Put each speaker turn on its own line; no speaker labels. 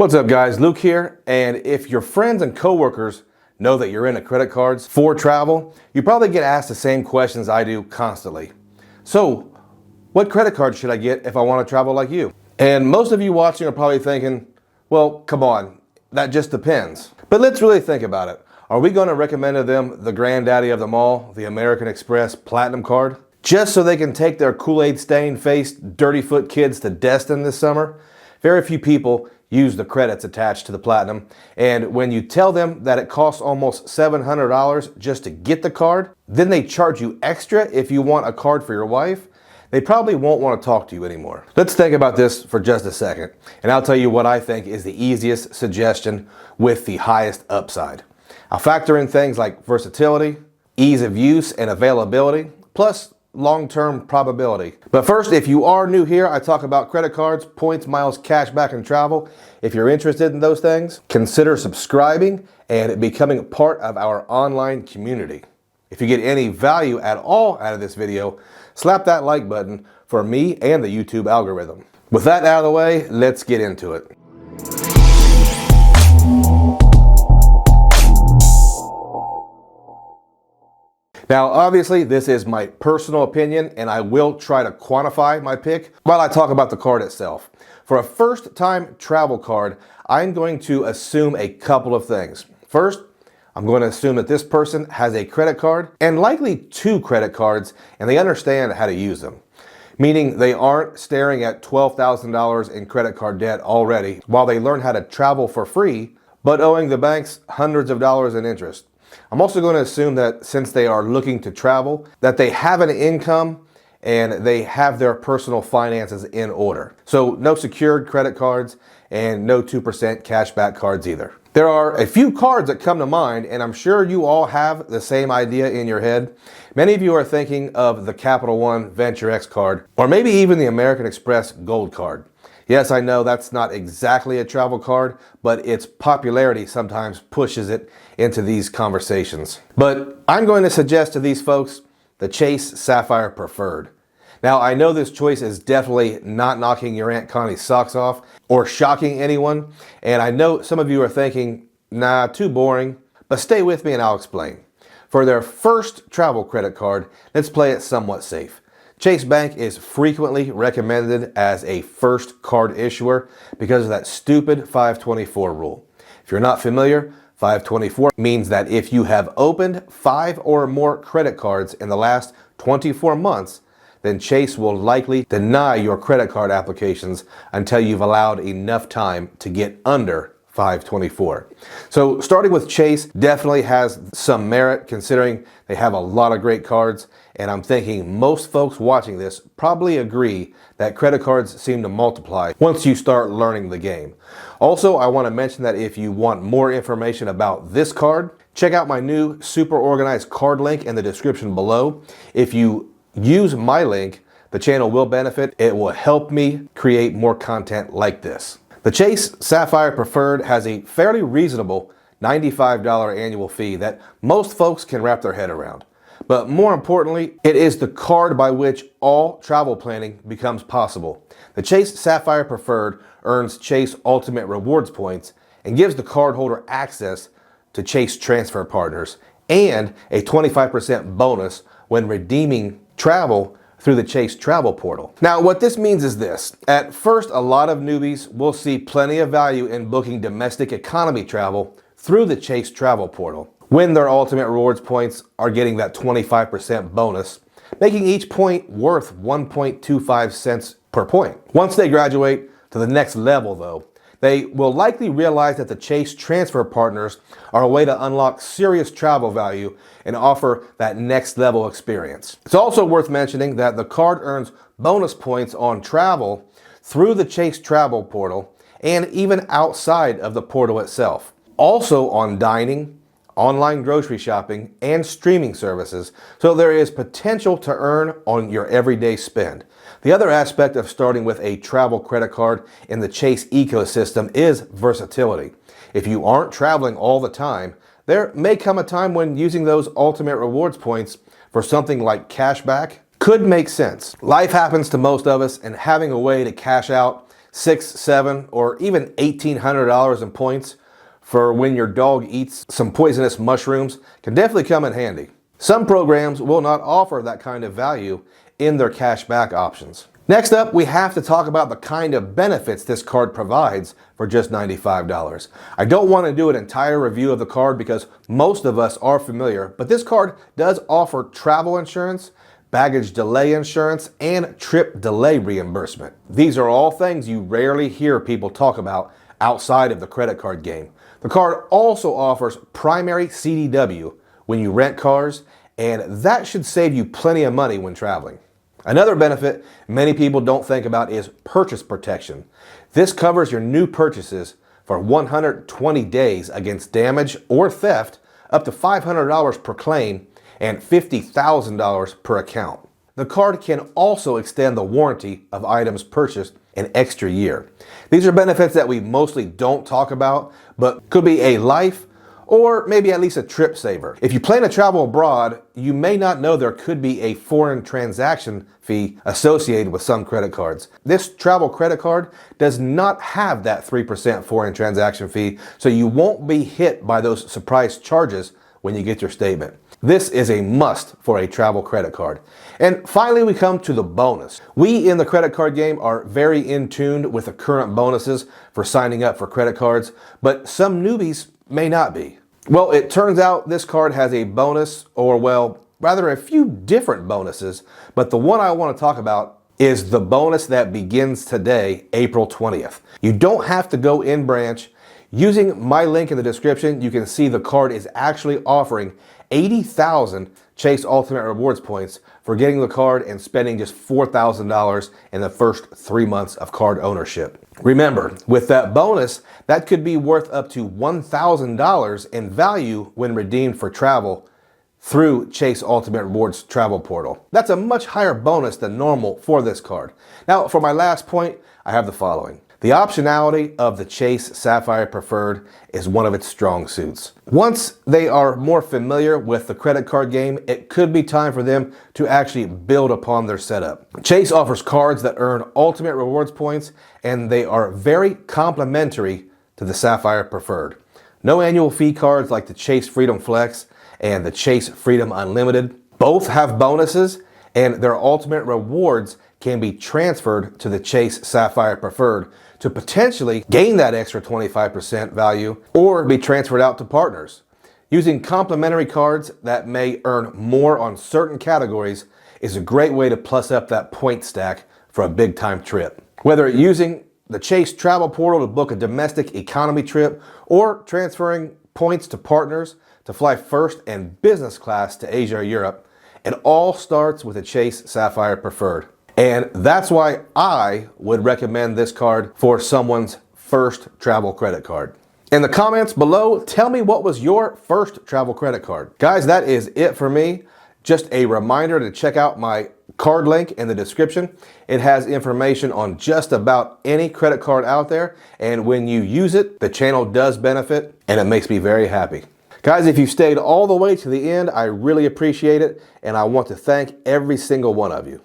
What's up guys, Luke here, and if your friends and coworkers know that you're into credit cards for travel, you probably get asked the same questions I do constantly. So, what credit card should I get if I want to travel like you? And most of you watching are probably thinking, well, come on, that just depends. But let's really think about it. Are we going to recommend to them the granddaddy of them all, the American Express Platinum Card, just so they can take their Kool-Aid stained faced, dirty foot kids to Destin this summer? Very few people use the credits attached to the Platinum, and when you tell them that it costs almost $700 just to get the card, then they charge you extra if you want a card for your wife, they probably won't want to talk to you anymore. Let's think about this for just a second, and I'll tell you what I think is the easiest suggestion with the highest upside. I'll factor in things like versatility, ease of use and availability, plus long-term probability. But first, if you are new here, I talk about credit cards, points, miles, cash back, and travel. If you're interested in those things, consider subscribing and becoming part of our online community. If you get any value at all out of this video, slap that like button for me and the YouTube algorithm. With that out of the way, let's get into it. Now, obviously, this is my personal opinion, and I will try to quantify my pick while I talk about the card itself. For a first-time travel card, I'm going to assume a couple of things. First, I'm going to assume that this person has a credit card, and likely two credit cards, and they understand how to use them. Meaning they aren't staring at $12,000 in credit card debt already while they learn how to travel for free, but owing the banks hundreds of dollars in interest. I'm also going to assume that since they are looking to travel, that they have an income and they have their personal finances in order. So no secured credit cards and no 2% cashback cards either. There are a few cards that come to mind, and I'm sure you all have the same idea in your head. Many of you are thinking of the Capital One Venture X card, or maybe even the American Express Gold card. Yes, I know that's not exactly a travel card, but its popularity sometimes pushes it into these conversations. But I'm going to suggest to these folks the Chase Sapphire Preferred. Now, I know this choice is definitely not knocking your Aunt Connie's socks off or shocking anyone, and I know some of you are thinking, nah, too boring, but stay with me and I'll explain. For their first travel credit card, let's play it somewhat safe. Chase Bank is frequently recommended as a first card issuer because of that stupid 524 rule. If you're not familiar, 524 means that if you have opened 5 or more credit cards in the last 24 months, then Chase will likely deny your credit card applications until you've allowed enough time to get under 524. So starting with Chase definitely has some merit considering they have a lot of great cards, and I'm thinking most folks watching this probably agree that credit cards seem to multiply once you start learning the game. Also, I want to mention that if you want more information about this card, check out my new super organized card link in the description below. If you use my link, the channel will benefit. It will help me create more content like this. The Chase Sapphire Preferred has a fairly reasonable $95 annual fee that most folks can wrap their head around. But more importantly, it is the card by which all travel planning becomes possible. The Chase Sapphire Preferred earns Chase Ultimate Rewards points and gives the cardholder access to Chase transfer partners and a 25% bonus when redeeming travel through the Chase Travel Portal. Now, what this means is this. At first, a lot of newbies will see plenty of value in booking domestic economy travel through the Chase Travel Portal when their Ultimate Rewards points are getting that 25% bonus, making each point worth 1.25 cents per point. Once they graduate to the next level, though, they will likely realize that the Chase transfer partners are a way to unlock serious travel value and offer that next level experience. It's also worth mentioning that the card earns bonus points on travel through the Chase Travel Portal and even outside of the portal itself. Also on dining, online grocery shopping, and streaming services, so there is potential to earn on your everyday spend. The other aspect of starting with a travel credit card in the Chase ecosystem is versatility. If you aren't traveling all the time, there may come a time when using those Ultimate Rewards points for something like cashback could make sense. Life happens to most of us, and having a way to cash out $600, $700, or even $1,800 in points for when your dog eats some poisonous mushrooms can definitely come in handy. Some programs will not offer that kind of value in their cash back options. Next up, we have to talk about the kind of benefits this card provides for just $95. I don't want to do an entire review of the card because most of us are familiar, but this card does offer travel insurance, baggage delay insurance, and trip delay reimbursement. These are all things you rarely hear people talk about outside of the credit card game. The card also offers primary CDW when you rent cars, and that should save you plenty of money when traveling. Another benefit many people don't think about is purchase protection. This covers your new purchases for 120 days against damage or theft, up to $500 per claim, and $50,000 per account. The card can also extend the warranty of items purchased an extra year. These are benefits that we mostly don't talk about, but could be a life or maybe at least a trip saver. If you plan to travel abroad, you may not know there could be a foreign transaction fee associated with some credit cards. This travel credit card does not have that 3% foreign transaction fee, so you won't be hit by those surprise charges when you get your statement. This is a must for a travel credit card. And finally, we come to the bonus. We in the credit card game are very in tune with the current bonuses for signing up for credit cards, but some newbies may not be. Well, it turns out this card has a bonus, or well, rather a few different bonuses, but the one I want to talk about is the bonus that begins today, April 20th. You don't have to go in branch. Using my link in the description, you can see the card is actually offering 80,000 Chase Ultimate Rewards points for getting the card and spending just $4,000 in the first 3 months of card ownership. Remember, with that bonus, that could be worth up to $1,000 in value when redeemed for travel through Chase Ultimate Rewards travel portal. That's a much higher bonus than normal for this card. Now, for my last point, I have the following. The optionality of the Chase Sapphire Preferred is one of its strong suits. Once they are more familiar with the credit card game, it could be time for them to actually build upon their setup. Chase offers cards that earn ultimate rewards points, and they are very complementary to the Sapphire Preferred. No annual fee cards like the Chase Freedom Flex and the Chase Freedom Unlimited. Both have bonuses, and their ultimate rewards can be transferred to the Chase Sapphire Preferred to potentially gain that extra 25% value or be transferred out to partners. Using complementary cards that may earn more on certain categories is a great way to plus up that point stack for a big time trip. Whether using the Chase travel portal to book a domestic economy trip or transferring points to partners to fly first and business class to Asia or Europe, it all starts with a Chase Sapphire Preferred. And that's why I would recommend this card for someone's first travel credit card. In the comments below, tell me what was your first travel credit card. Guys, that is it for me. Just a reminder to check out my card link in the description. It has information on just about any credit card out there. And when you use it, the channel does benefit and it makes me very happy. Guys, if you stayed all the way to the end, I really appreciate it. And I want to thank every single one of you.